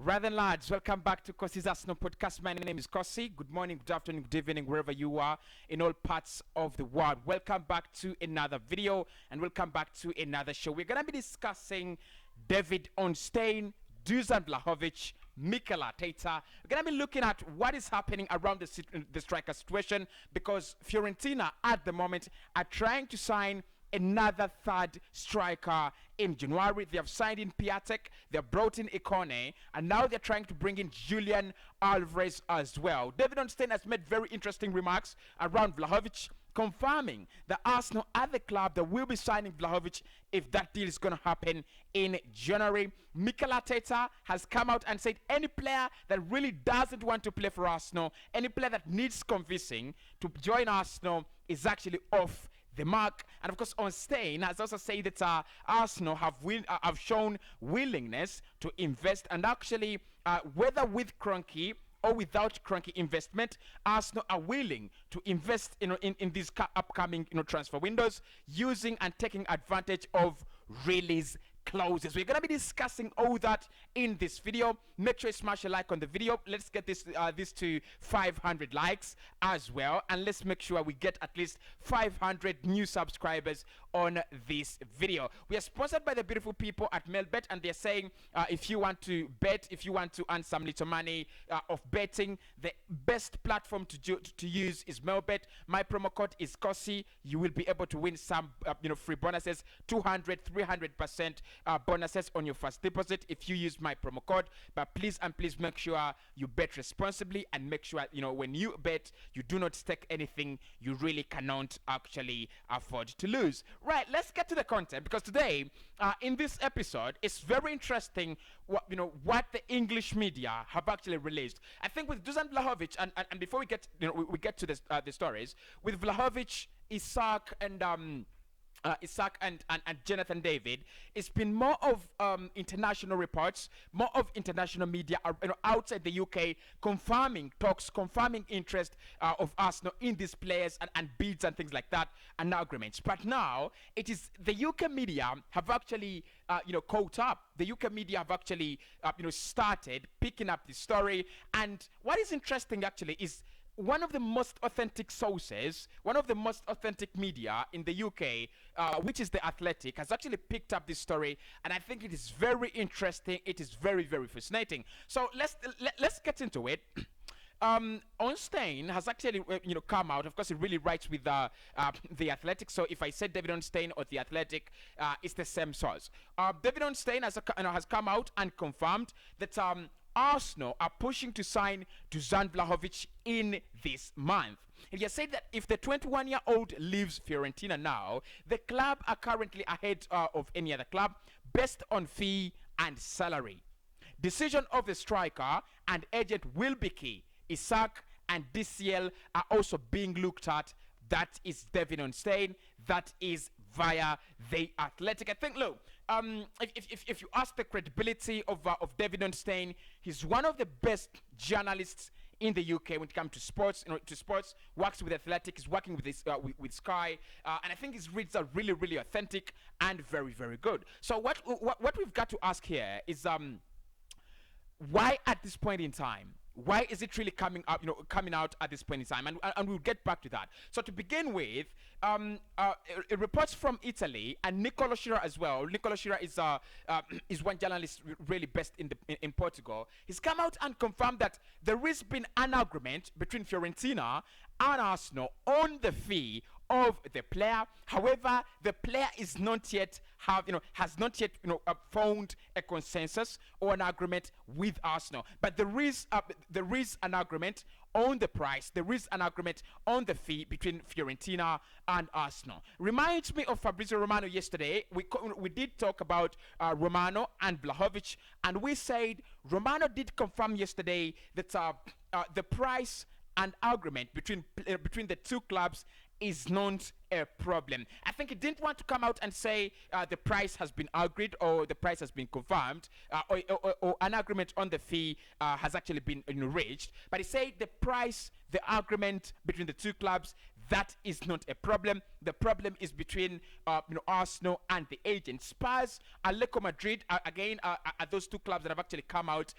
Rather lads, welcome back to Cossy's Arsenal podcast. My name is Cossy. Good morning, good afternoon, good evening, wherever you are in all parts of the world. Welcome back to another video and welcome back to another show. We're going to be discussing David Ornstein, Dusan Vlahovic, Mikel Arteta. We're going to be looking at what is happening around the striker situation because Fiorentina at the moment are trying to sign another third striker in January. They have signed in Piatek, they've brought in Ikone, and now they're trying to bring in Julian Alvarez as well. David Ornstein has made very interesting remarks around Vlahovic, confirming that Arsenal are the club that will be signing Vlahovic if that deal is going to happen in January. Mikel Arteta has come out and said any player that really doesn't want to play for Arsenal, any player that needs convincing to join Arsenal is actually off the mark. And of course, Ornstein has also said that Arsenal have shown willingness to invest, and actually, whether with Kroenke or without Kroenke investment, Arsenal are willing to invest in these upcoming transfer windows, using and taking advantage of release clauses. We're going to be discussing all that in this video. Make sure you smash a like on the video. Let's get this to 500 likes as well, and let's make sure we get at least 500 new subscribers on this video. We are sponsored by the beautiful people at Melbet, and they're saying if you want to bet, if you want to earn some little money of betting, the best platform to use is Melbet. My promo code is Cossy. You will be able to win some free bonuses, 200-300% bonuses on your first deposit if you use my promo code. But please make sure you bet responsibly, and make sure when you bet you do not stake anything you really cannot actually afford to lose. Right, let's get to the content, because today in this episode it's very interesting what the English media have actually released. I think with Dusan Vlahovic, and before we get we get to this, the stories with Vlahovic, Isaac and Jonathan David, it's been more of international reports, more of international media outside the UK confirming talks, confirming interest of Arsenal in these players and bids and things like that, and agreements. But now it is the UK media have actually caught up. The UK media have actually started picking up the story. And what is interesting actually is one of the most authentic sources, one of the most authentic media in the UK, which is The Athletic, has actually picked up this story, and I think it is very interesting. It is very, very fascinating. So let's get into it. Ornstein has actually come out. Of course, he really writes with The Athletic. So if I said David Ornstein or The Athletic, it's the same source. David Ornstein has come out and confirmed that Arsenal are pushing to sign Dusan Vlahovic in this month. And he has said that if the 21-year-old leaves Fiorentina now, the club are currently ahead of any other club based on fee and salary. Decision of the striker and agent will be key. Isaac and DCL are also being looked at. That is David Ornstein. That is via The Athletic. I think, look, if you ask the credibility of David Ornstein, he's one of the best journalists in the UK when it comes to sports. Works with Athletic, he's working with this with Sky, and I think his reads are really, really authentic and very, very good. So what we've got to ask here is why at this point in time? Why is it really coming out at this point in time? And we'll get back to that. So to begin with, reports from Italy and Nicolo Schira as well. Nicolo Schira is one journalist really best in Portugal. He's come out and confirmed that there has been an agreement between Fiorentina and Arsenal on the fee of the player. However, the player is not yet has not yet found a consensus or an agreement with Arsenal. But there is an agreement on the price. There is an agreement on the fee between Fiorentina and Arsenal. Reminds me of Fabrizio Romano yesterday. We did talk about Romano and Vlahovic, and we said Romano did confirm yesterday that the price and agreement between the two clubs is not a problem. I think he didn't want to come out and say the price has been agreed or the price has been confirmed or an agreement on the fee has actually been reached. But he said the price, the agreement between the two clubs, that is not a problem. The problem is between Arsenal and the agent. Spurs, Atletico Madrid, again, are those two clubs that have actually come out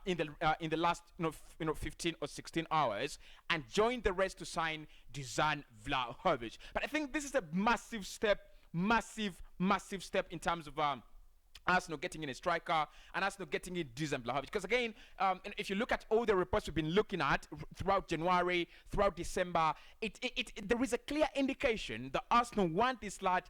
in the last 15 or 16 hours and joined the race to sign Dusan Vlahovic. But I think this is a massive step, massive step in terms of Arsenal getting in a striker and Arsenal getting in Dusan Vlahovic. Because again, if you look at all the reports we've been looking at throughout January, throughout December, there is a clear indication that Arsenal want this lad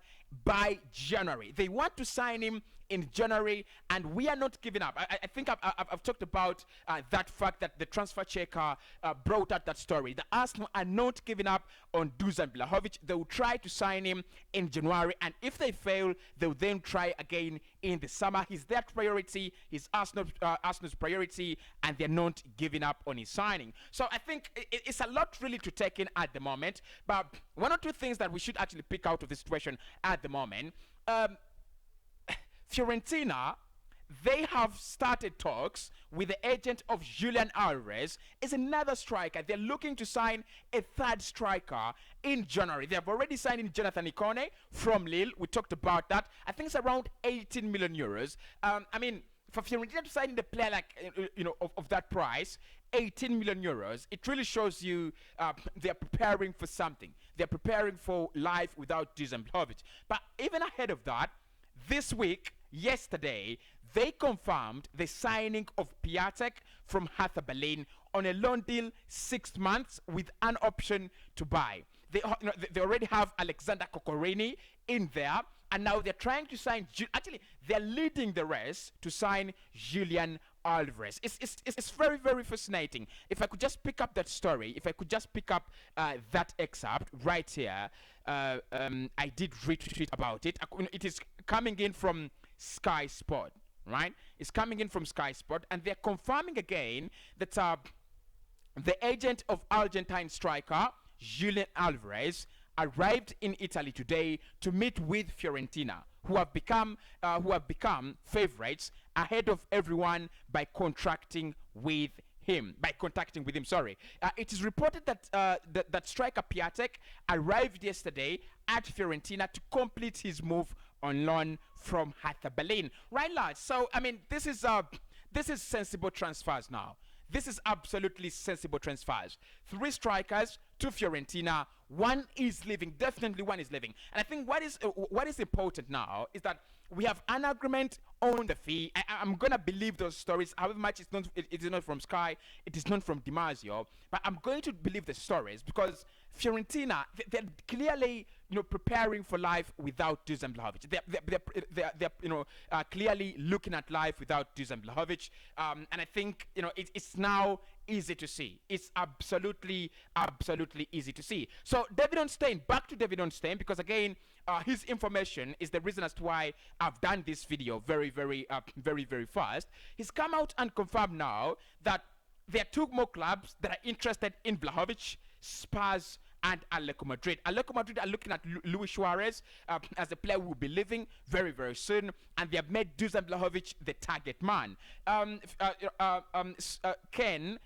by January. They want to sign him in January, and we are not giving up. I think I've talked about that fact that the transfer checker brought out that story. The Arsenal are not giving up on Dusan Vlahovic. They will try to sign him in January, and if they fail, they'll then try again in the summer. He's their priority. He's Arsenal's priority, and they're not giving up on his signing. So I think it's a lot really to take in at the moment. But one or two things that we should actually pick out of the situation at the moment. Fiorentina, they have started talks with the agent of Julian Alvarez. Is another striker. They're looking to sign a third striker in January. They have already signed in Jonathan Ikone from Lille. We talked about that. I think it's around 18 million euros. I mean, for Fiorentina to sign the player like of that price, 18 million euros, it really shows you they're preparing for something. They're preparing for life without Dusan Vlahovic. But even ahead of that, this week, yesterday, they confirmed the signing of Piatek from Hertha Berlin on a loan deal, 6 months with an option to buy. They already have Alexander Kokorini in there, and now they're trying to sign. Actually, they're leading the race to sign Julian Alvarez. It's very, very fascinating. If I could just pick up that story, if I could just pick up that excerpt right here, I did retweet about it. It is coming in from Sky Sport, right? It's coming in from Sky Sport, and they're confirming again that the agent of Argentine striker Julian Alvarez arrived in Italy today to meet with Fiorentina, who have become favorites ahead of everyone by contracting with him. Sorry. It is reported that that striker Piatek arrived yesterday at Fiorentina to complete his move on loan from Hertha Berlin. Right, lads? So I mean, this is sensible transfers now. This is absolutely sensible transfers. 3 strikers to Fiorentina. One is leaving. Definitely one is leaving. And I think what is important now is that we have an agreement on the fee. I'm going to believe those stories. However much it is not from Sky, it is not from Di Marzio, but I'm going to believe the stories because Fiorentina, they're clearly preparing for life without Dusan Vlahovic. They're clearly looking at life without Dusan Vlahovic, and I think it's now easy to see. It's absolutely easy to see. So David Onstein, back to David Onstein, because again, his information is the reason as to why I've done this video very fast. He's come out and confirmed now that there are 2 more clubs that are interested in Vlahovic: Spurs and Atletico Madrid. Atletico Madrid are looking at Luis Suarez as a player who will be leaving very soon, and they have made Dusan Vlahovic the target man. Ken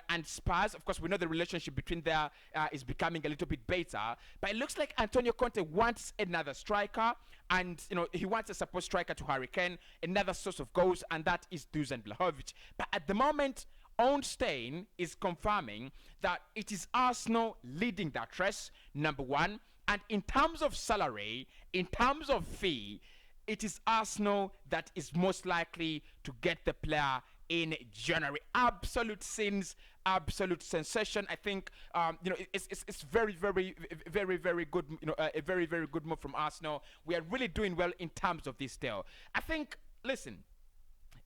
and Spurs, of course, we know the relationship between there is becoming a little bit better, but it looks like Antonio Conte wants another striker, and he wants a support striker to Harry Kane, another source of goals, and that is Dusan Vlahovic. But at the moment, Onstein is confirming that it is Arsenal leading that race, number one, and in terms of salary, in terms of fee, it is Arsenal that is most likely to get the player in January. Absolute sins, absolute sensation. I think it's very good. A very good move from Arsenal. We are really doing well in terms of this deal. I think. Listen,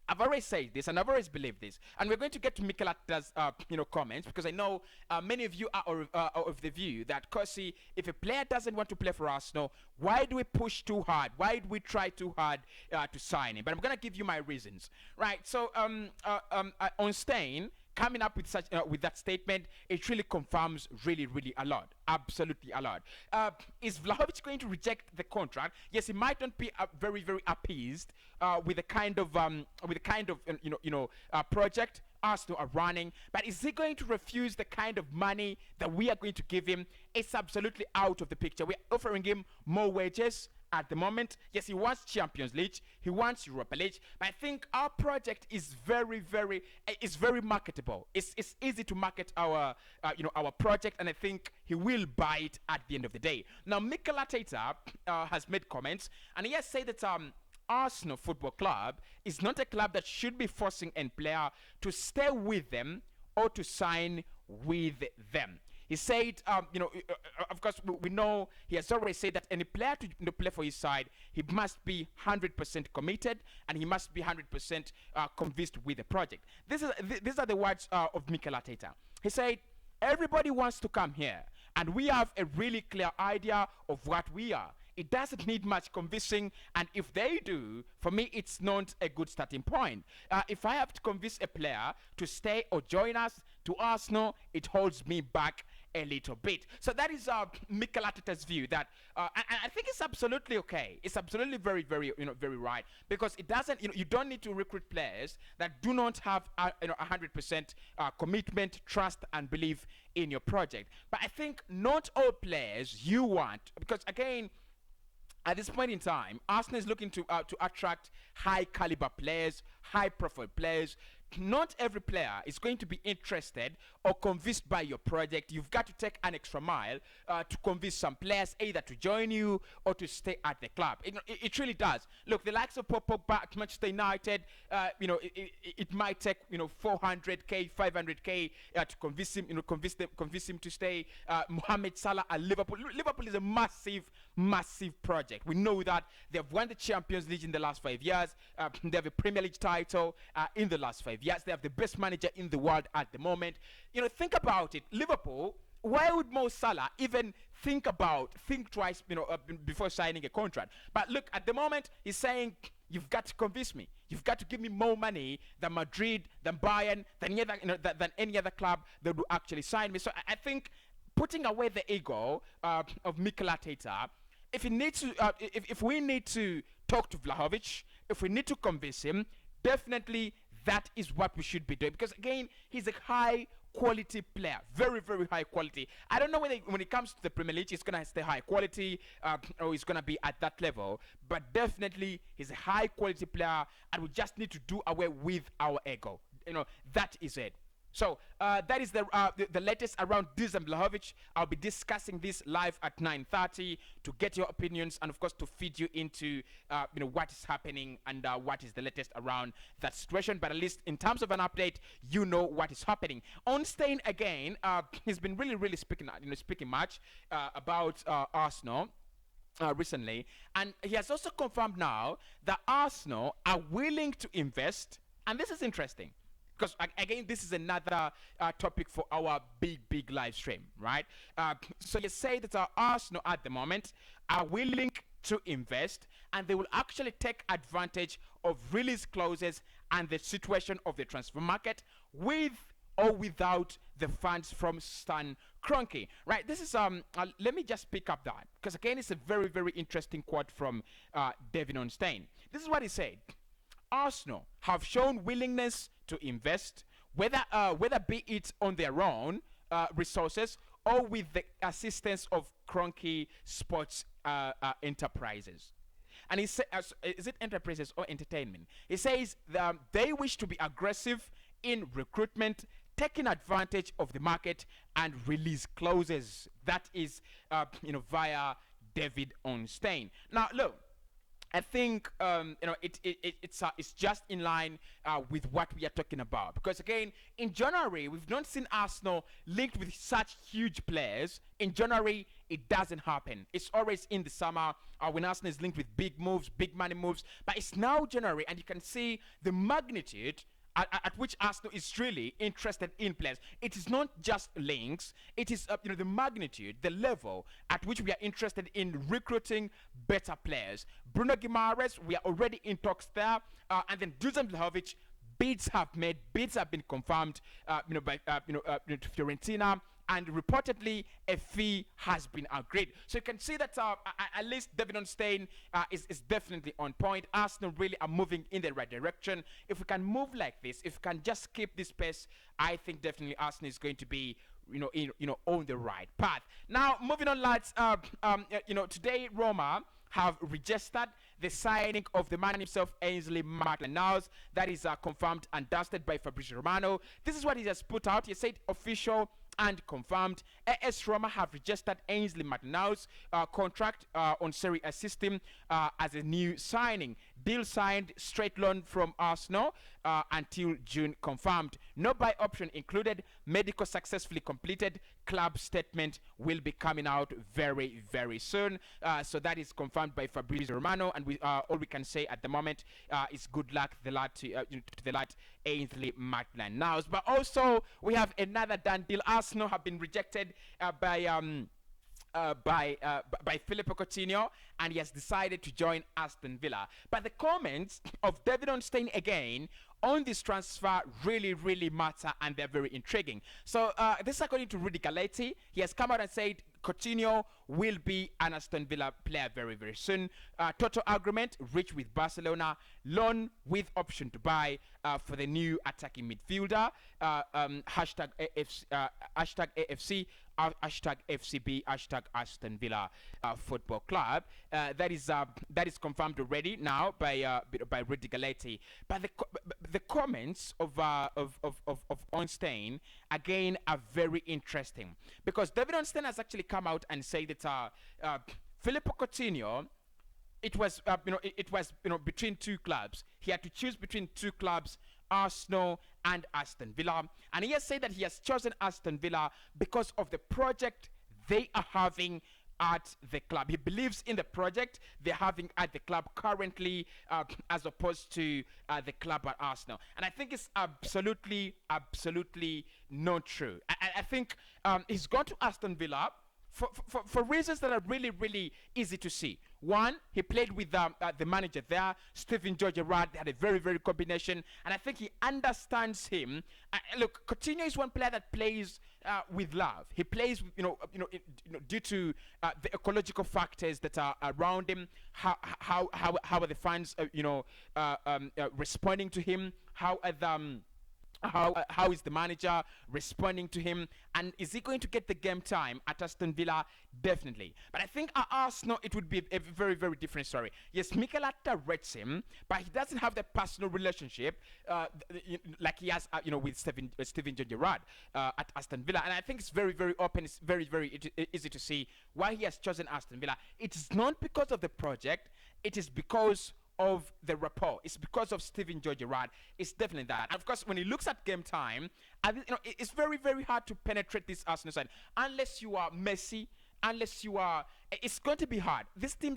I've always said this, and I've always believed this, and we're going to get to Mikel Arteta's comments, because I know many of you are of the view that Cossy, if a player doesn't want to play for Arsenal, why do we push too hard? Why do we try too hard to sign him? But I'm gonna give you my reasons, right? So Onstein coming up with such with that statement, it really confirms really a lot, absolutely a lot. Is Vlahovic going to reject the contract? Yes, he might not be very appeased with the kind of project Arsenal are running, but is he going to refuse the kind of money that we are going to give him? It's absolutely out of the picture. We're offering him more wages at the moment. Yes, he wants Champions League, he wants Europa League, but I think our project is very marketable. It's easy to market our our project, and I think he will buy it at the end of the day. Now, Mikel Arteta has made comments, and he has said that Arsenal Football Club is not a club that should be forcing a player to stay with them or to sign with them. He said, of course, we know he has already said that any player to play for his side, he must be 100% committed and he must be 100% convinced with the project. These are the words of Mikel Arteta. He said, everybody wants to come here, and we have a really clear idea of what we are. It doesn't need much convincing, and if they do, for me, it's not a good starting point. If I have to convince a player to stay or join us to Arsenal, it holds me back a little bit. So that is Mikel Arteta's view. That and I think it's absolutely okay. It's absolutely very right, because it doesn't. You don't need to recruit players that do not have 100% commitment, trust, and belief in your project. But I think not all players you want, because again, at this point in time, Arsenal is looking to attract high caliber players, high profile players. Not every player is going to be interested or convinced by your project. You've got to take an extra mile to convince some players either to join you or to stay at the club. It really does. Look, the likes of Pogba at Manchester United, it might take 400k, 500k to convince him to stay. Mohamed Salah at Liverpool. Liverpool is a massive project. We know that they've won the Champions League in the last 5 years. They have a Premier League title in the last 5 years. They have the best manager in the world at the moment. Think about it. Liverpool, why would Mo Salah even think twice, before signing a contract? But look, at the moment, he's saying, you've got to convince me. You've got to give me more money than Madrid, than Bayern, than any other club that will actually sign me. So I think, putting away the ego of Mikel Arteta, if we need to talk to Vlahovic, if we need to convince him, definitely that is what we should be doing. Because again, he's a high quality player, very high quality. I don't know whether when it comes to the Premier League, he's gonna stay high quality or he's gonna be at that level. But definitely, he's a high quality player, and we just need to do away with our ego. That is it. So that is the latest around Dusan Vlahovic. I'll be discussing this live at 9:30 to get your opinions, and of course to feed you into what is happening and what is the latest around that situation. But at least in terms of an update, you know what is happening. On Stein again, he's been really speaking much about Arsenal recently, and he has also confirmed now that Arsenal are willing to invest, and this is interesting. Because again, this is another topic for our big live stream, right? So you say that our Arsenal at the moment are willing to invest, and they will actually take advantage of release clauses and the situation of the transfer market with or without the funds from Stan Kroenke, right? This is let me just pick up that, because again, it's a very interesting quote from David Onstein. This is what he said. Arsenal have shown willingness to invest, whether be it on their own resources or with the assistance of Kroenke Sports Enterprises. And he says, is it enterprises or entertainment? He says they wish to be aggressive in recruitment, taking advantage of the market and release clauses. That is, via David Onstein. Now, look. I think it's just in line with what we are talking about, because again, in January we've not seen Arsenal linked with such huge players. In January it doesn't happen. It's always in the summer when Arsenal is linked with big moves, big money moves. But it's now January, and you can see the magnitude at which Arsenal is really interested in players. It is not just links. It is the magnitude, the level at which we are interested in recruiting better players. Bruno Guimaraes, we are already in talks there, and then Dusan Vlahovic, bids have been confirmed, by to Fiorentina, and reportedly a fee has been agreed. So you can see that at least David Ornstein is definitely on point. Arsenal really are moving in the right direction. If we can move like this, if we can just keep this pace, I think definitely Arsenal is going to be on the right path. Now moving on, lads. Today Roma have registered the signing of the man himself, Ainsley Maitland-Niles. That is confirmed and dusted by Fabrizio Romano. This is what he has put out. He said official and confirmed. AS Roma have registered Ainsley Maitland-Niles contract on Serie A system as a new signing. Deal signed, straight loan from Arsenal until June confirmed. No buy option included. Medical successfully completed. Club statement will be coming out very, very soon. So that is confirmed by Fabrizio Romano, and all we can say at the moment is good luck to the lad Ainsley Maitland-Niles. But also we have another done deal. Arsenal have been rejected by Filippo Coutinho, and he has decided to join Aston Villa. But the comments of David Ornstein again on this transfer really, really matter, and they're very intriguing. So this is according to Rudy Galetti. He has come out and said Coutinho will be an Aston Villa player very, very soon. Total agreement reached with Barcelona. Loan with option to buy for the new attacking midfielder. Hashtag AFC, hashtag FCB, hashtag Aston Villa Football Club. That is confirmed already now by Rudy Galetti. But the comments of Ornstein again are very interesting, because David Ornstein has actually come out and said that Filippo Coutinho, it was between two clubs. He had to choose between two clubs, Arsenal and Aston Villa, and he has said that he has chosen Aston Villa because of the project they are having at the club. He believes in the project they're having at the club currently, as opposed to the club at Arsenal. And I think it's absolutely not true. I think he's gone to Aston Villa for reasons that are really, really easy to see. One, he played with the manager there, Steven Gerrard. They had a very, very combination, and I think he understands him. Look, Coutinho is one player that plays with love. He plays, due to the ecological factors that are around him. How are the fans, responding to him? How is the manager responding to him, and is he going to get the game time at Aston Villa? Definitely. But I think at Arsenal it would be a very, very different story. Yes, Mikel Arteta rates him, but he doesn't have the personal relationship like he has with Steven Gerrard at Aston Villa. And I think it's very, very open. It's very, very easy to see why he has chosen Aston Villa. It's not because of the project, it is because of the rapport. It's because of Steven Gerrard. It's definitely that. And of course, when he looks at game time, it's very, very hard to penetrate this Arsenal side unless you are Messi. It's going to be hard. This team,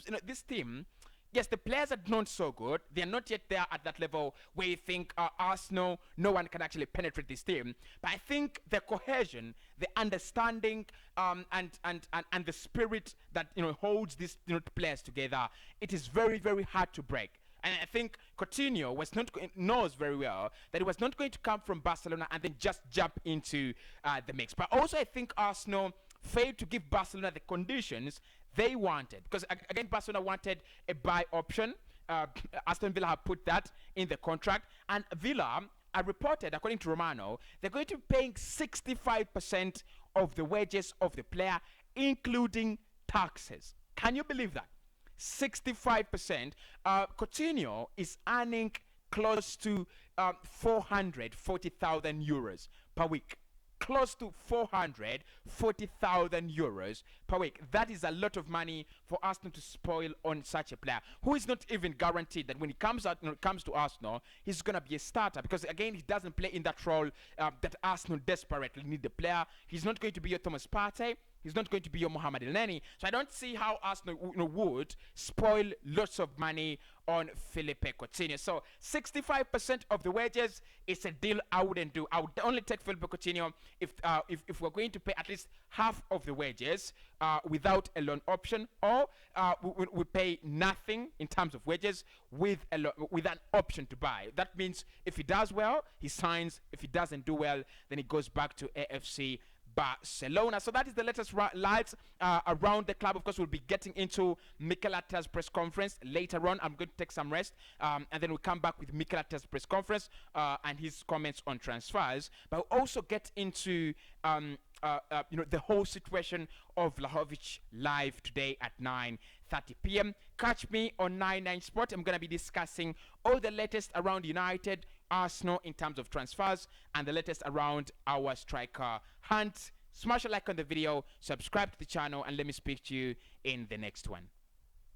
yes, the players are not so good. They are not yet there at that level where you think Arsenal, no one can actually penetrate this team. But I think the cohesion, the understanding, and the spirit that holds these players together, it is very, very hard to break. And I think Coutinho knows very well that it was not going to come from Barcelona and then just jump into the mix. But also I think Arsenal failed to give Barcelona the conditions they wanted, because again Barcelona wanted a buy option. Aston Villa have put that in the contract, and Villa are reported, according to Romano, they're going to be paying 65% of the wages of the player, including taxes. Can you believe that? 65%. Coutinho is earning close to 440,000 euros per week. Close to 440,000 euros per week. That is a lot of money for Arsenal to spoil on such a player who is not even guaranteed that when he comes out, comes to Arsenal, he's gonna be a starter, because again he doesn't play in that role that Arsenal desperately need the player. He's not going to be your Thomas Partey. He's not going to be your Mohamed Elneny. So I don't see how Arsenal would spoil lots of money on Philippe Coutinho. So 65% of the wages is a deal I wouldn't do. I would only take Philippe Coutinho if we're going to pay at least half of the wages without a loan option, or we pay nothing in terms of wages with an option to buy. That means if he does well, he signs. If he doesn't do well, then he goes back to AFC Barcelona. So that is the latest lights around the club. Of course, we'll be getting into Mikel Arteta's press conference later on. I'm going to take some rest, and then we'll come back with Mikel Arteta's press conference and his comments on transfers. But we'll also get into the whole situation of Vlahovic live today at 9:30 p.m. Catch me on 99 Sport. I'm going to be discussing all the latest around United, Arsenal in terms of transfers, and the latest around our striker hunt. Smash a like on the video, subscribe to the channel, and let me speak to you in the next one.